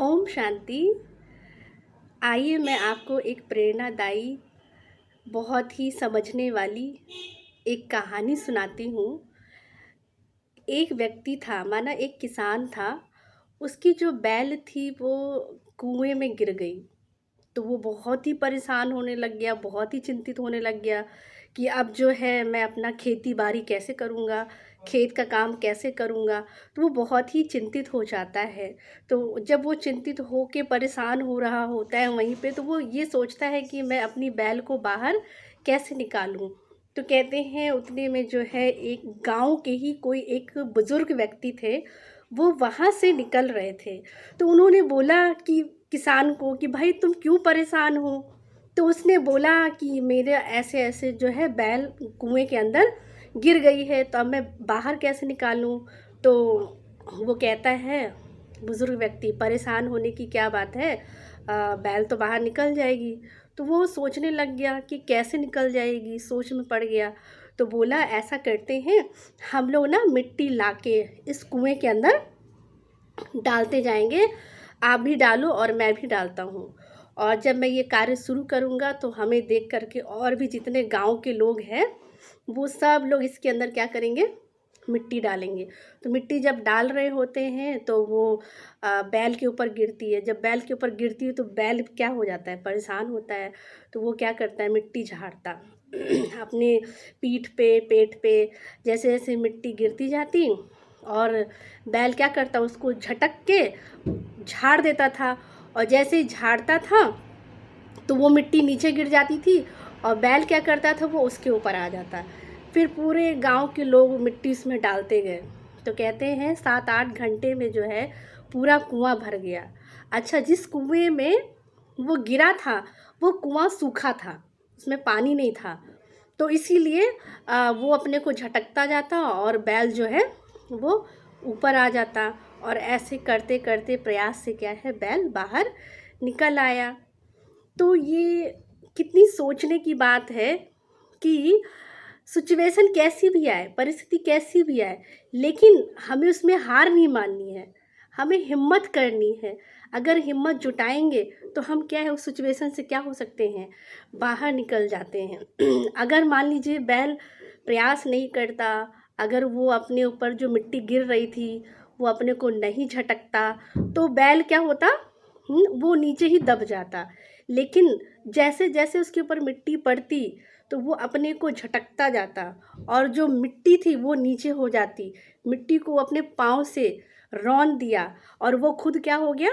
ओम शांति। आइए मैं आपको एक प्रेरणादायी, बहुत ही समझने वाली एक कहानी सुनाती हूँ। एक व्यक्ति था, माना एक किसान था। उसकी जो बैल थी वो कुएं में गिर गई। तो वो बहुत ही परेशान होने लग गया, बहुत ही चिंतित होने लग गया कि अब जो है मैं अपना खेती बाड़ी कैसे करूँगा, खेत का काम कैसे करूँगा। तो वो बहुत ही चिंतित हो जाता है। तो जब वो चिंतित हो के परेशान हो रहा होता है वहीं पे, तो वो ये सोचता है कि मैं अपनी बैल को बाहर कैसे निकालूं। तो कहते हैं उतने में जो है एक गांव के ही कोई एक बुजुर्ग व्यक्ति थे, वो वहाँ से निकल रहे थे। तो उन्होंने बोला कि किसान को कि भाई तुम क्यों परेशान हो। तो उसने बोला कि मेरे ऐसे ऐसे जो है बैल कुएं के अंदर गिर गई है, तो अब मैं बाहर कैसे निकालूं। तो वो कहता है, बुजुर्ग व्यक्ति, परेशान होने की क्या बात है, बैल तो बाहर निकल जाएगी। तो वो सोचने लग गया कि कैसे निकल जाएगी, सोच में पड़ गया। तो बोला ऐसा करते हैं, हम लोग ना मिट्टी लाके इस कुएं के अंदर डालते जाएंगे। आप भी डालो और मैं भी डालता हूँ। और जब मैं ये कार्य शुरू करूँगा तो हमें देख करके और भी जितने गांव के लोग हैं वो सब लोग इसके अंदर क्या करेंगे, मिट्टी डालेंगे। तो मिट्टी जब डाल रहे होते हैं तो वो बैल के ऊपर गिरती है। जब बैल के ऊपर गिरती है तो बैल क्या हो जाता है, परेशान होता है। तो वो क्या करता है, मिट्टी झाड़ता अपने पीठ पे, पेट पे, जैसे जैसे मिट्टी गिरती जाती और बैल क्या करता, उसको झटक के झाड़ देता था। और जैसे ही झाड़ता था तो वो मिट्टी नीचे गिर जाती थी और बैल क्या करता था, वो उसके ऊपर आ जाता। फिर पूरे गांव के लोग मिट्टी उसमें डालते गए। तो कहते हैं 7-8 घंटे में जो है पूरा कुआं भर गया। अच्छा, जिस कुएं में वो गिरा था वो कुआं सूखा था, उसमें पानी नहीं था। तो इसीलिए वो अपने को झटकता जाता और बैल जो है वो ऊपर आ जाता। और ऐसे करते करते प्रयास से क्या है, बैल बाहर निकल आया। तो ये कितनी सोचने की बात है कि सिचुएशन कैसी भी आए, परिस्थिति कैसी भी आए, लेकिन हमें उसमें हार नहीं माननी है, हमें हिम्मत करनी है। अगर हिम्मत जुटाएंगे तो हम क्या है, उस सिचुएशन से क्या हो सकते हैं, बाहर निकल जाते हैं। अगर मान लीजिए बैल प्रयास नहीं करता, अगर वो अपने ऊपर जो मिट्टी गिर रही थी वो अपने को नहीं झटकता, तो बैल क्या होता, वो नीचे ही दब जाता। लेकिन जैसे जैसे उसके ऊपर मिट्टी पड़ती तो वो अपने को झटकता जाता और जो मिट्टी थी वो नीचे हो जाती। मिट्टी को अपने पाँव से रौंद दिया और वो खुद क्या हो गया,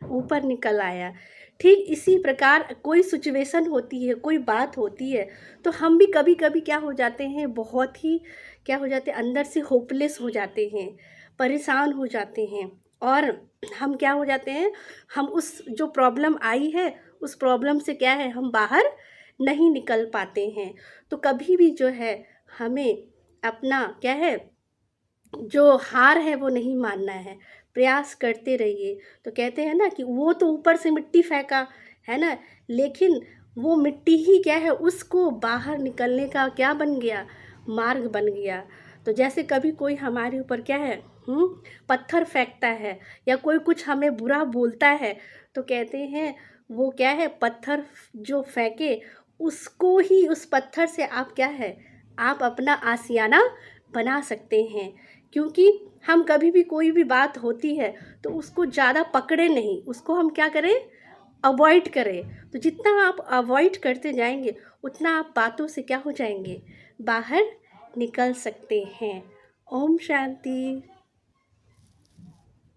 ऊपर निकल आया। ठीक इसी प्रकार कोई सिचुएशन होती है, कोई बात होती है, तो हम भी कभी कभी क्या हो जाते हैं, बहुत ही क्या हो जाते हैं, अंदर से होपलेस हो जाते हैं, परेशान हो जाते हैं। और हम क्या हो जाते हैं, हम उस जो प्रॉब्लम आई है उस प्रॉब्लम से क्या है, हम बाहर नहीं निकल पाते हैं। तो कभी भी जो है हमें अपना क्या है, जो हार है वो नहीं मानना है, प्रयास करते रहिए। तो कहते हैं ना कि वो तो ऊपर से मिट्टी फेंका है ना, लेकिन वो मिट्टी ही क्या है, उसको बाहर निकलने का क्या बन गया, मार्ग बन गया। तो जैसे कभी कोई हमारे ऊपर क्या है, पत्थर फेंकता है या कोई कुछ हमें बुरा बोलता है, तो कहते हैं वो क्या है, पत्थर जो फेंके उसको ही, उस पत्थर से आप क्या है, आप अपना आशियाना बना सकते हैं। क्योंकि हम कभी भी कोई भी बात होती है तो उसको ज़्यादा पकड़े नहीं, उसको हम क्या करें, अवॉइड करें। तो जितना आप अवॉइड करते जाएंगे उतना आप बातों से क्या हो जाएंगे, बाहर निकल सकते हैं। ओम शांति।